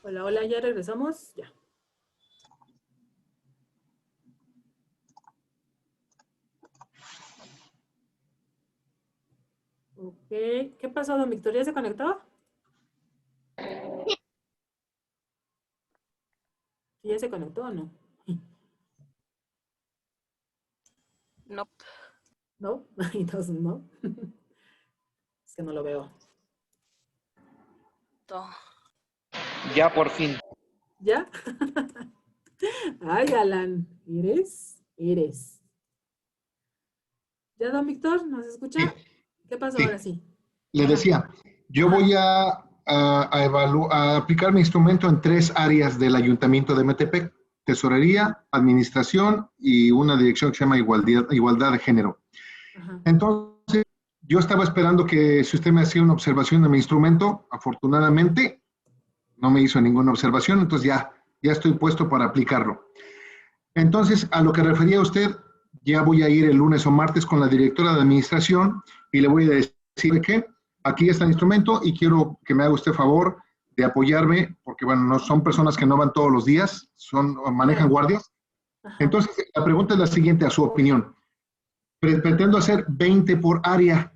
Hola, hola, ya regresamos. Ya. Ok. ¿Qué pasó, don Victoria? ¿Se conectó? ¿Sí ya se conectó o no? No. ¿No? Entonces, ¿no? Es que no lo veo. Ya por fin. ¿Ya? Ay, Alan. ¿Eres? ¿Ya, don Víctor? ¿Nos Sí, escucha? ¿Qué pasó sí. ahora sí? Le Ajá. decía, yo Ajá. voy a aplicar mi instrumento en 3 áreas del Ayuntamiento de Metepec: tesorería, administración y una dirección que se llama igualdad de género. Ajá. Entonces, yo estaba esperando que si usted me hacía una observación de mi instrumento, afortunadamente no me hizo ninguna observación, entonces ya estoy puesto para aplicarlo. Entonces, a lo que refería usted, ya voy a ir el lunes o martes con la directora de administración y le voy a decir que aquí está el instrumento y quiero que me haga usted favor de apoyarme, porque bueno, no son personas que no van todos los días, manejan Claro. guardias. Ajá. Entonces, la pregunta es la siguiente, a su opinión. Pretendo hacer 20 por área.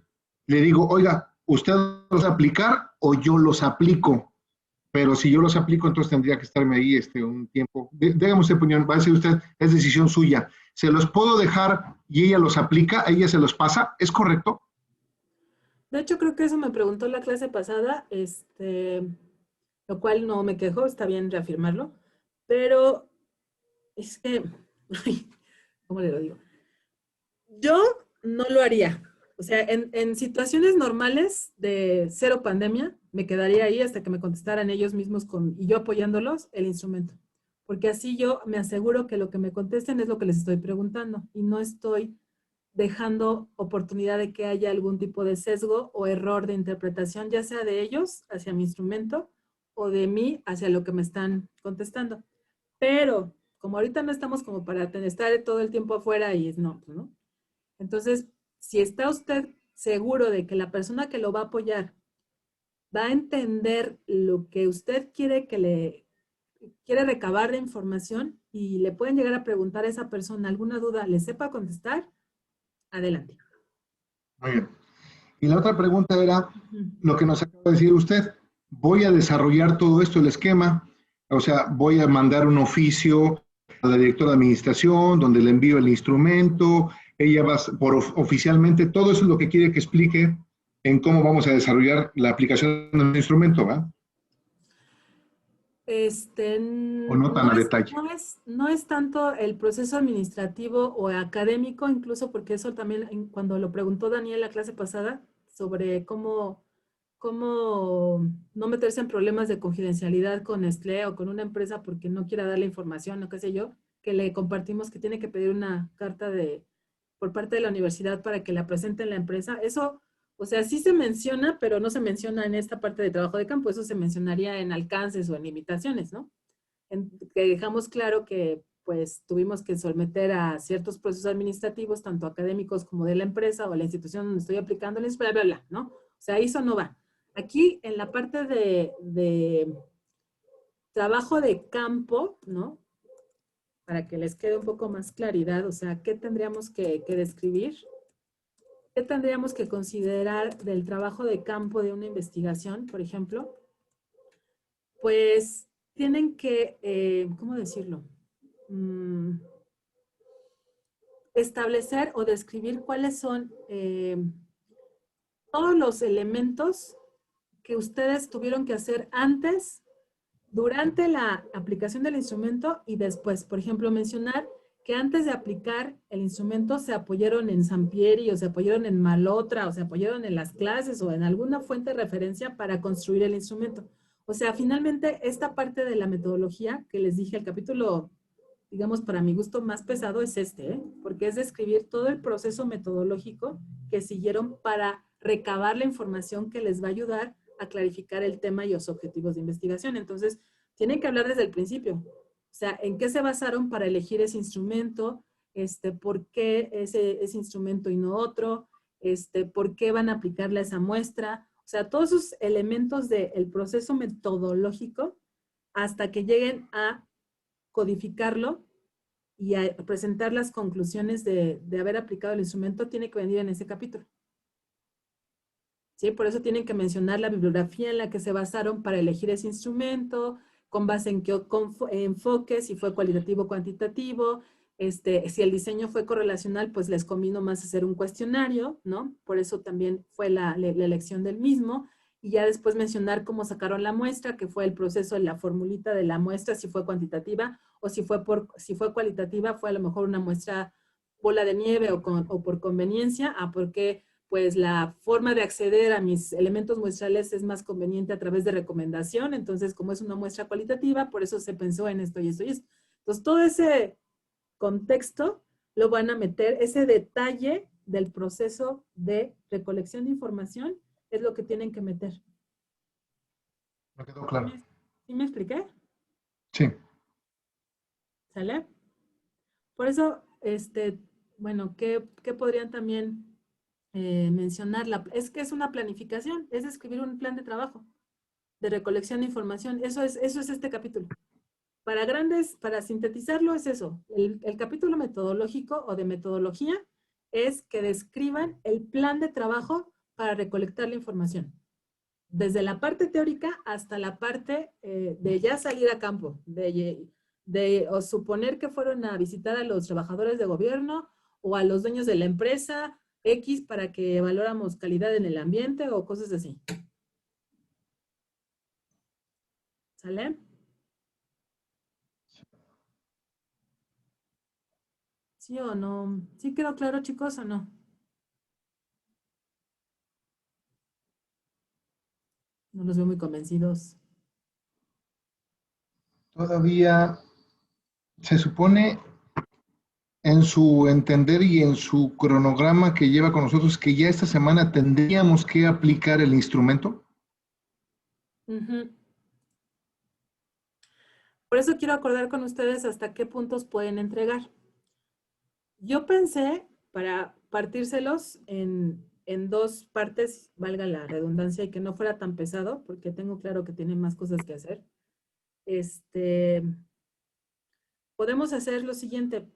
Le digo, oiga, ¿usted los va a aplicar o yo los aplico? Pero si yo los aplico, entonces tendría que estarme ahí un tiempo. Dígame usted, opinión, va a decir usted, es decisión suya. ¿Se los puedo dejar y ella los aplica, ella se los pasa? ¿Es correcto? De hecho, creo que eso me preguntó la clase pasada, lo cual no me quejo, está bien reafirmarlo, pero es que, ay, ¿cómo le lo digo? Yo no lo haría. O sea, en situaciones normales de cero pandemia, me quedaría ahí hasta que me contestaran ellos mismos y yo apoyándolos el instrumento. Porque así yo me aseguro que lo que me contesten es lo que les estoy preguntando y no estoy dejando oportunidad de que haya algún tipo de sesgo o error de interpretación, ya sea de ellos hacia mi instrumento o de mí hacia lo que me están contestando. Pero como ahorita no estamos como para estar todo el tiempo afuera y es no, pues no. Entonces, si está usted seguro de que la persona que lo va a apoyar va a entender lo que usted quiere recabar de información y le pueden llegar a preguntar a esa persona alguna duda, le sepa contestar, adelante. Muy bien. Y la otra pregunta era Ujú. lo que nos acaba de decir usted. Voy a desarrollar todo esto, el esquema, o sea, voy a mandar un oficio a la directora de administración donde le envío el instrumento, ella va oficialmente, todo eso es lo que quiere que explique en cómo vamos a desarrollar la aplicación del instrumento, ¿va? O no tan a detalle. No es tanto el proceso administrativo o académico, incluso porque eso también, cuando lo preguntó Daniel la clase pasada, sobre cómo no meterse en problemas de confidencialidad con Nestlé o con una empresa porque no quiera darle información o qué sé yo, que le compartimos que tiene que pedir una carta por parte de la universidad para que la presente en la empresa. Eso, o sea, sí se menciona, pero no se menciona en esta parte de trabajo de campo, eso se mencionaría en alcances o en limitaciones, ¿no? Que dejamos claro que pues tuvimos que someter a ciertos procesos administrativos, tanto académicos como de la empresa o la institución donde estoy aplicándoles, bla, bla, bla, ¿no? O sea, eso no va. Aquí en la parte de trabajo de campo, ¿no? Para que les quede un poco más claridad, o sea, ¿qué tendríamos que describir? ¿Qué tendríamos que considerar del trabajo de campo de una investigación, por ejemplo? Pues tienen que, ¿cómo decirlo? Establecer o describir cuáles son todos los elementos que ustedes tuvieron que hacer antes, durante la aplicación del instrumento y después. Por ejemplo, mencionar que antes de aplicar el instrumento se apoyaron en Sampieri o se apoyaron en Malotra o se apoyaron en las clases o en alguna fuente de referencia para construir el instrumento. O sea, finalmente esta parte de la metodología que les dije, el capítulo, digamos, para mi gusto más pesado es porque es describir todo el proceso metodológico que siguieron para recabar la información que les va a ayudar a clarificar el tema y los objetivos de investigación. Entonces, tienen que hablar desde el principio. O sea, ¿en qué se basaron para elegir ese instrumento? ¿Por qué ese instrumento y no otro? ¿Por qué van a aplicarle a esa muestra? O sea, todos esos elementos del proceso metodológico hasta que lleguen a codificarlo y a presentar las conclusiones de haber aplicado el instrumento, tiene que venir en ese capítulo. ¿Sí? Por eso tienen que mencionar la bibliografía en la que se basaron para elegir ese instrumento, con base en qué enfoque, si fue cualitativo o cuantitativo, si el diseño fue correlacional, pues les convino más hacer un cuestionario, ¿no? Por eso también fue la elección del mismo. Y ya después mencionar cómo sacaron la muestra, que fue el proceso de la formulita de la muestra, si fue cuantitativa o si fue cualitativa, fue a lo mejor una muestra bola de nieve o por conveniencia, porque pues la forma de acceder a mis elementos muestrales es más conveniente a través de recomendación. Entonces, como es una muestra cualitativa, por eso se pensó en esto y esto y esto. Entonces, todo ese contexto lo van a meter, ese detalle del proceso de recolección de información es lo que tienen que meter. Me quedó claro. ¿Sí me expliqué? Sí. ¿Sale? Por eso, bueno, ¿qué podrían también mencionar? Es que es una planificación, es escribir un plan de trabajo de recolección de información. Eso es este capítulo. Para sintetizarlo es eso. El capítulo metodológico o de metodología es que describan el plan de trabajo para recolectar la información. Desde la parte teórica hasta la parte de ya salir a campo, o suponer que fueron a visitar a los trabajadores de gobierno o a los dueños de la empresa X para que valoramos calidad en el ambiente o cosas así. ¿Sale? ¿Sí o no? ¿Sí quedó claro, chicos, o no? No los veo muy convencidos. Todavía se supone en su entender y en su cronograma que lleva con nosotros que ya esta semana tendríamos que aplicar el instrumento. Uh-huh. Por eso quiero acordar con ustedes hasta qué puntos pueden entregar. Yo pensé, para partírselos en dos partes, valga la redundancia, y que no fuera tan pesado, porque tengo claro que tienen más cosas que hacer. Podemos hacer lo siguiente.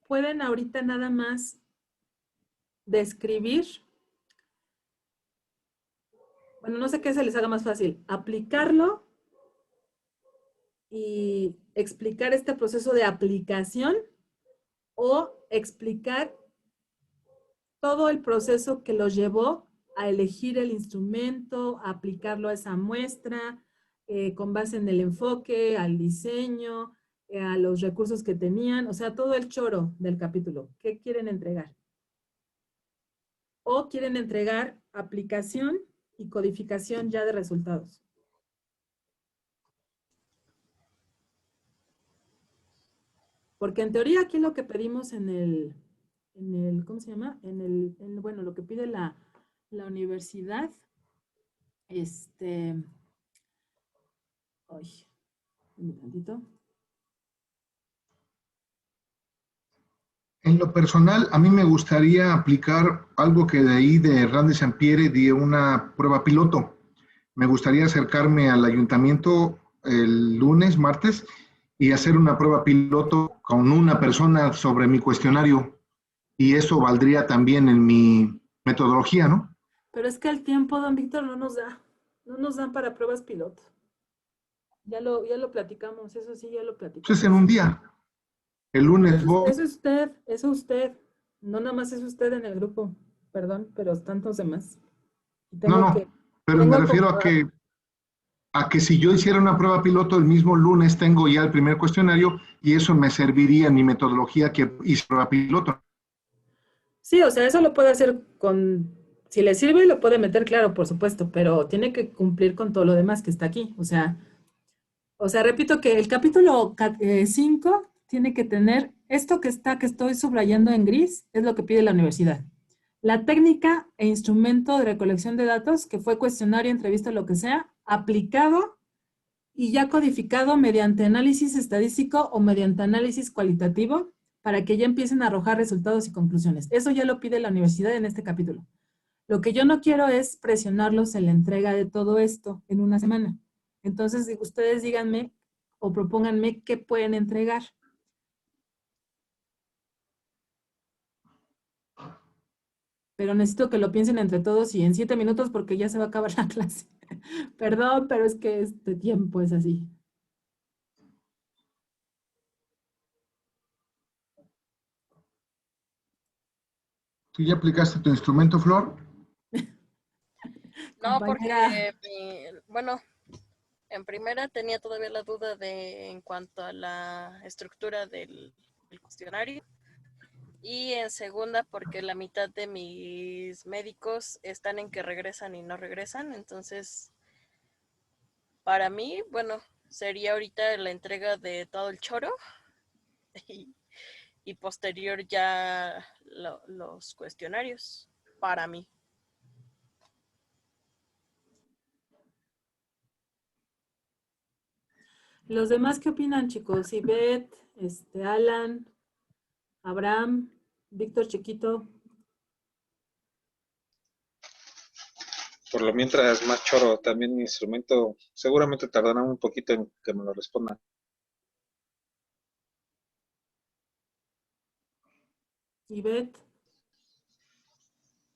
Pueden ahorita nada más describir, bueno, no sé qué se les haga más fácil, aplicarlo y explicar este proceso de aplicación o explicar todo el proceso que los llevó a elegir el instrumento, a aplicarlo a esa muestra, con base en el enfoque, al diseño, a los recursos que tenían, o sea, todo el choro del capítulo. ¿Qué quieren entregar? O quieren entregar aplicación y codificación ya de resultados. Porque en teoría aquí lo que pedimos en el ¿cómo se llama? Bueno, lo que pide la universidad, ay, un momentito. En lo personal, a mí me gustaría aplicar algo que de ahí de Hernández Sampiere dio una prueba piloto. Me gustaría acercarme al ayuntamiento el lunes, martes, y hacer una prueba piloto con una persona sobre mi cuestionario. Y eso valdría también en mi metodología, ¿no? Pero es que el tiempo, don Víctor, no nos da. No nos dan para pruebas piloto. Ya lo platicamos, eso sí, ya lo platicamos. Pues es en un día. El lunes voy. Es usted. No nada más es usted en el grupo. Perdón, pero tantos demás. No, pero me refiero a que si yo hiciera una prueba piloto el mismo lunes tengo ya el primer cuestionario y eso me serviría en mi metodología que hice prueba piloto. Sí, o sea, eso lo puede hacer si le sirve, lo puede meter, claro, por supuesto, pero tiene que cumplir con todo lo demás que está aquí. O sea, repito que el capítulo 5 tiene que tener esto que estoy subrayando en gris, es lo que pide la universidad. La técnica e instrumento de recolección de datos, que fue cuestionario, entrevista, lo que sea, aplicado y ya codificado mediante análisis estadístico o mediante análisis cualitativo para que ya empiecen a arrojar resultados y conclusiones. Eso ya lo pide la universidad en este capítulo. Lo que yo no quiero es presionarlos en la entrega de todo esto en una semana. Entonces, ustedes díganme o propónganme qué pueden entregar. Pero necesito que lo piensen entre todos y en 7 minutos porque ya se va a acabar la clase. Perdón, pero es que este tiempo es así. ¿Tú ya aplicaste tu instrumento, Flor? No, Compañera. porque, bueno, en primera tenía todavía la duda en cuanto a la estructura del cuestionario. Y en segunda, porque la mitad de mis médicos están en que regresan y no regresan. Entonces, para mí, bueno, sería ahorita la entrega de todo el choro y, y posterior ya los cuestionarios, para mí. ¿Los demás qué opinan, chicos? Ivette, Alan, Abraham, Víctor Chiquito. Por lo mientras, más choro, también mi instrumento, seguramente tardará un poquito en que me lo respondan. Ivette.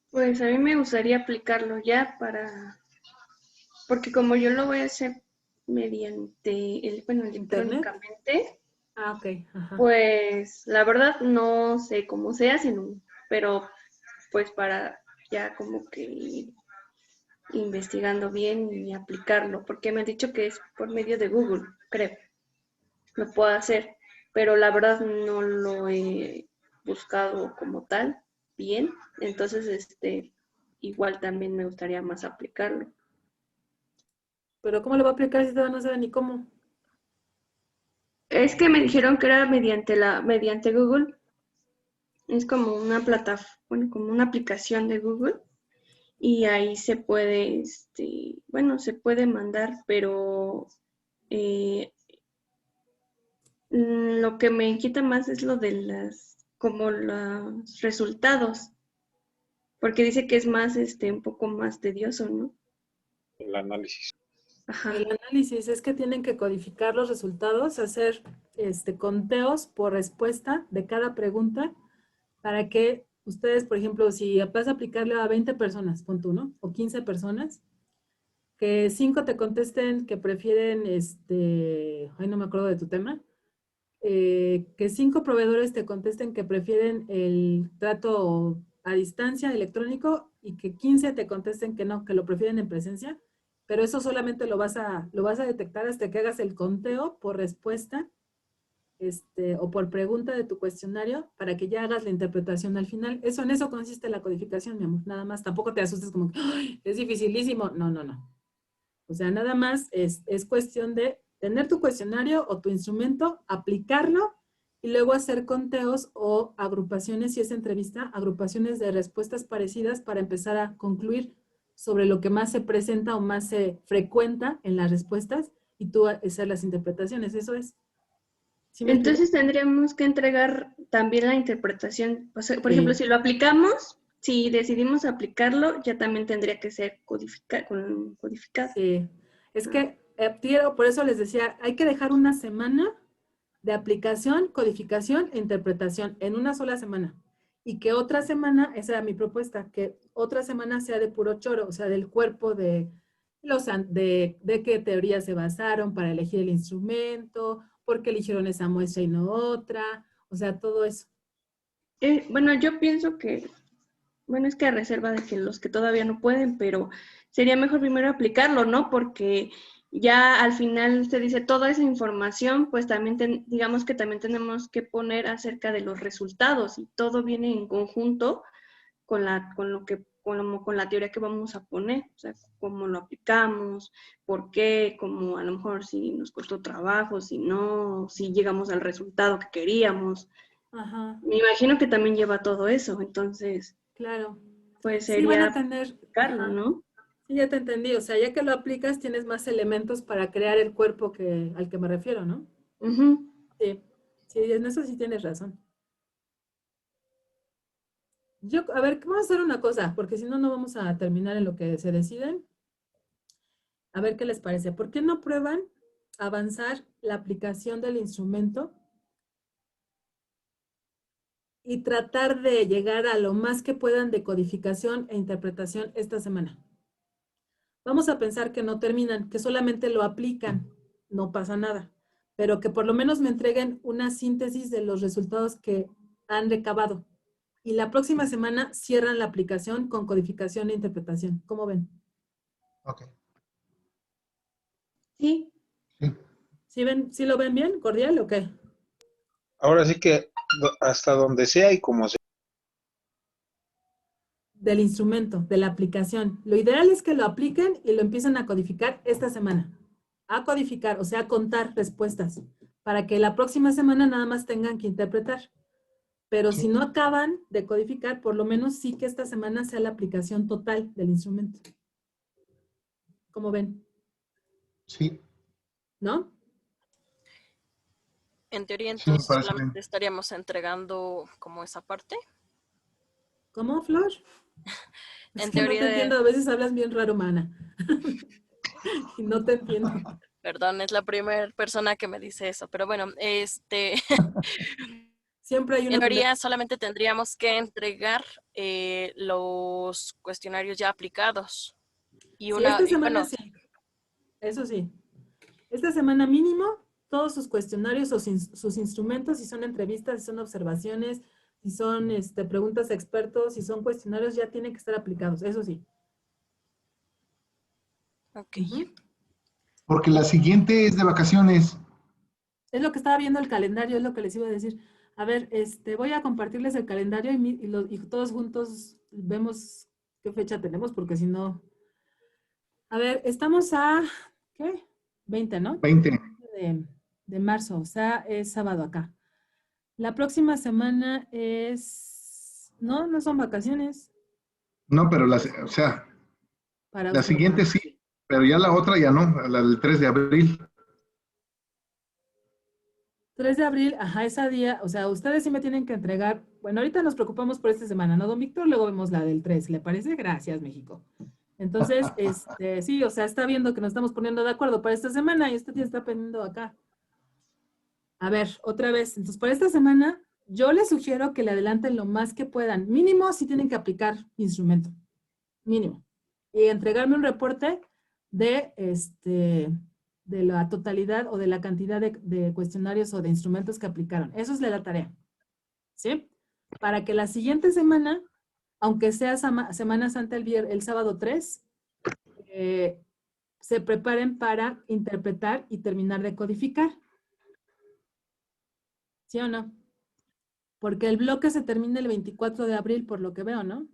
Pues a mí me gustaría aplicarlo ya porque como yo lo voy a hacer mediante bueno, ¿Internet? electrónicamente, Ah, ok. Ajá. pues la verdad no sé cómo se hace, pero pues para ya como que ir investigando bien y aplicarlo, porque me han dicho que es por medio de Google, creo, lo puedo hacer, pero la verdad no lo he buscado como tal bien, entonces igual también me gustaría más aplicarlo. Pero ¿cómo lo va a aplicar si todavía no sabe ni cómo? Es que me dijeron que era mediante Google, es como una plataforma, bueno, como una aplicación de Google y ahí se puede, bueno, se puede mandar, pero eh, lo que me inquieta más es lo de como los resultados, porque dice que es más, un poco más tedioso, ¿no? El análisis. Ajá. El análisis es que tienen que codificar los resultados, hacer conteos por respuesta de cada pregunta para que ustedes, por ejemplo, si vas a aplicarle a 20 personas, pon tú, ¿no? O 15 personas, que 5 te contesten que prefieren, ay, no me acuerdo de tu tema, que 5 proveedores te contesten que prefieren el trato a distancia electrónico y que 15 te contesten que no, que lo prefieren en presencia, pero eso solamente lo vas a detectar hasta que hagas el conteo por respuesta o por pregunta de tu cuestionario para que ya hagas la interpretación al final. En eso consiste la codificación, mi amor, nada más. Tampoco te asustes como que ¡ay, es dificilísimo! No, no, no. O sea, nada más es cuestión de tener tu cuestionario o tu instrumento, aplicarlo y luego hacer conteos o agrupaciones, si es entrevista, agrupaciones de respuestas parecidas para empezar a concluir sobre lo que más se presenta o más se frecuenta en las respuestas y tú hacer las interpretaciones. Eso es. ¿Sí me explico? Entonces tendríamos que entregar también la interpretación. O sea, por ejemplo, Sí. si lo aplicamos, si decidimos aplicarlo, ya también tendría que ser codificado. Sí, es Ah, que por eso les decía, hay que dejar una semana de aplicación, codificación e interpretación en una sola semana. Y que otra semana, esa era mi propuesta, que otra semana sea de puro choro, o sea, del cuerpo de qué teorías se basaron para elegir el instrumento, por qué eligieron esa muestra y no otra, o sea, todo eso. bueno, yo pienso que, bueno, es que a reserva de que los que todavía no pueden, pero sería mejor primero aplicarlo, ¿no? Porque ya al final usted dice toda esa información, pues también digamos que también tenemos que poner acerca de los resultados y todo viene en conjunto con la teoría que vamos a poner, o sea, cómo lo aplicamos, por qué, cómo a lo mejor si nos costó trabajo, si no, si llegamos al resultado que queríamos. Ajá, Me imagino que también lleva todo eso, entonces, claro. pues Sí, van sería a tener, aplicarlo, ajá. ¿no? Sí, ya te entendí. O sea, ya que lo aplicas, tienes más elementos para crear el cuerpo al que me refiero, ¿no? Ujú. Sí, sí, en eso sí tienes razón. A ver, vamos a hacer una cosa, porque si no, no vamos a terminar en lo que se deciden. A ver qué les parece. ¿Por qué no prueban? avanzar la aplicación del instrumento y tratar de llegar a lo más que puedan de codificación e interpretación esta semana. Vamos a pensar que no terminan, que solamente lo aplican, no pasa nada, pero que por lo menos me entreguen una síntesis de los resultados que han recabado. Y la próxima semana cierran la aplicación con codificación e interpretación. ¿Cómo ven? Ok. Sí, Sí. ¿Sí lo ven bien? ¿Cordial o qué? Ahora sí que hasta donde sea y como sea. Del instrumento, de la aplicación. Lo ideal es que lo apliquen y lo empiecen a codificar esta semana. A codificar, o sea, a contar respuestas, para que la próxima semana nada más tengan que interpretar. Pero Sí. si no acaban de codificar, por lo menos sí que esta semana sea la aplicación total del instrumento. ¿Cómo ven? Sí, ¿No? En teoría, sí, me entonces parece bien. solamente estaríamos entregando como esa parte. ¿Cómo, Flor? Es En que no te teoría, entiendo, a veces hablas bien raro, mana. Y no te entiendo. perdón, es la primera persona que me dice eso, pero bueno, Siempre hay en una primera. teoría solamente tendríamos que entregar los cuestionarios ya aplicados. Y Sí, esta semana bueno, sí. Eso sí. Esta semana mínimo, todos sus cuestionarios o sus instrumentos, si son entrevistas, si son observaciones, si son preguntas a expertos, si son cuestionarios, ya tienen que estar aplicados. Eso sí. ok. Ujú. Porque la siguiente es de vacaciones. Es lo que estaba viendo el calendario, es lo que les iba a decir. A ver, voy a compartirles el calendario y todos juntos vemos qué fecha tenemos, porque si no. A ver, estamos a, ¿qué? 20, ¿no? 20. De marzo, o sea, es sábado acá. La próxima semana es, no son vacaciones No, pero o sea, para la ustedes. siguiente sí, pero ya la otra ya no, la del 3 de abril. 3 de abril, ajá, ese día, o sea, ustedes sí me tienen que entregar, bueno, ahorita nos preocupamos por esta semana, ¿no, don Víctor? Luego vemos la del 3, ¿le parece? Gracias, México. Entonces, sí, o sea, está viendo que nos estamos poniendo de acuerdo para esta semana y usted ya está poniendo acá. A ver, otra vez, entonces, para esta semana, yo les sugiero que le adelanten lo más que puedan. Mínimo, si tienen que aplicar instrumento, mínimo. Y entregarme un reporte de, de la totalidad o de la cantidad de cuestionarios o de instrumentos que aplicaron. Eso es la tarea. ¿Sí? Para que la siguiente semana, aunque sea Semana Santa el sábado 3, se preparen para interpretar y terminar de codificar. ¿Sí o no? Porque el bloque se termina el 24 de abril, por lo que veo, ¿no?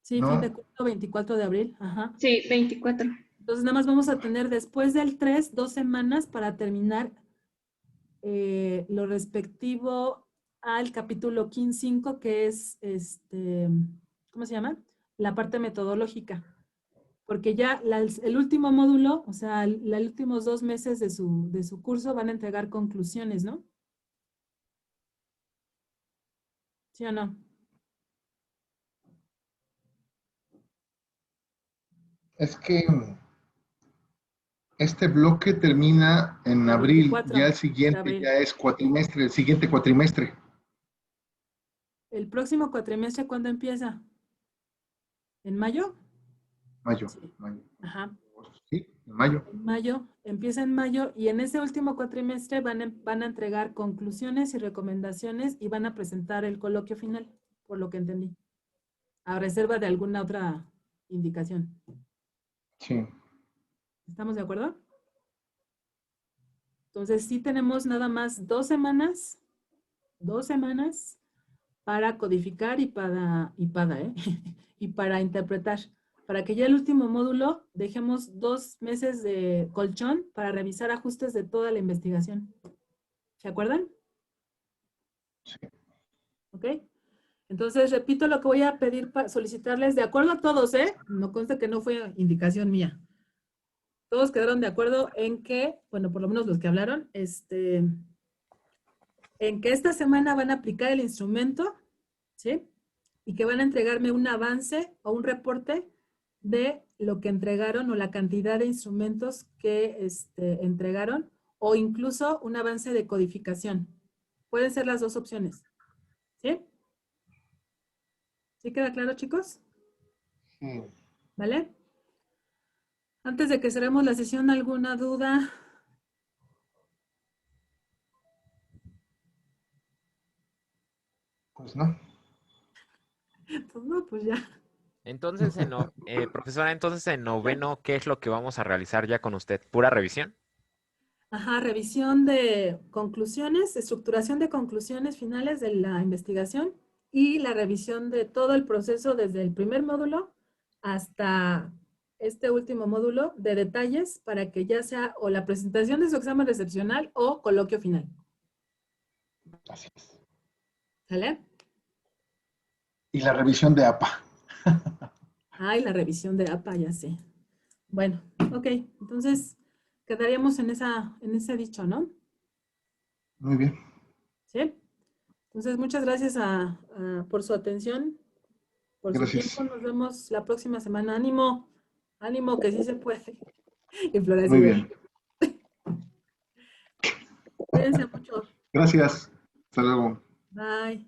Sí, fin de No, curso, 24 de abril. Ajá. sí, 24. Entonces, nada más vamos a tener después del 3, 2 semanas para terminar lo respectivo al capítulo 15.5, que es, ¿cómo se llama? La parte metodológica. Porque ya el último módulo, o sea, los últimos 2 meses de su curso van a entregar conclusiones, ¿no? ¿Sí o no? es que este bloque termina en El abril, 24 ya el de siguiente abril. ya es cuatrimestre, el siguiente cuatrimestre, ¿El próximo cuatrimestre cuándo empieza? ¿En mayo? mayo, Sí. mayo, Ajá. sí, en mayo. En mayo, empieza en mayo y en ese último cuatrimestre van a entregar conclusiones y recomendaciones y van a presentar el coloquio final, por lo que entendí, a reserva de alguna otra indicación. Sí, ¿Estamos de acuerdo? Entonces sí tenemos nada más 2 semanas para codificar y para interpretar, para que ya el último módulo dejemos 2 meses de colchón para revisar ajustes de toda la investigación. ¿Se acuerdan? sí. ¿Ok? Entonces, repito lo que voy a pedir para solicitarles, de acuerdo a todos, ¿eh? No consta que no fue indicación mía. Todos quedaron de acuerdo en que, bueno, por lo menos los que hablaron, en que esta semana van a aplicar el instrumento, ¿sí? Y que van a entregarme un avance o un reporte de lo que entregaron o la cantidad de instrumentos que entregaron o incluso un avance de codificación. Pueden ser las dos opciones. ¿Sí? ¿Sí queda claro, chicos? ¿Vale? Antes de que cerremos la sesión, ¿alguna duda? Pues no. Pues no, pues ya. Entonces, profesora, entonces en noveno, ¿qué es lo que vamos a realizar ya con usted? ¿Pura revisión? Ajá, revisión de conclusiones, estructuración de conclusiones finales de la investigación y la revisión de todo el proceso desde el primer módulo hasta este último módulo de detalles para que ya sea o la presentación de su examen recepcional o coloquio final. Así es. ¿Sale? Y la revisión de APA. Ay, la revisión de APA, ya sé. Bueno, ok, entonces quedaríamos en ese dicho, ¿no? Muy bien. ¿Sí? Entonces, muchas gracias por su atención, por su Gracias. tiempo. Nos vemos la próxima semana. Ánimo, ánimo, que sí se puede. Y Flora, Muy bien. Cuídense mucho. Gracias. Hasta luego. Bye.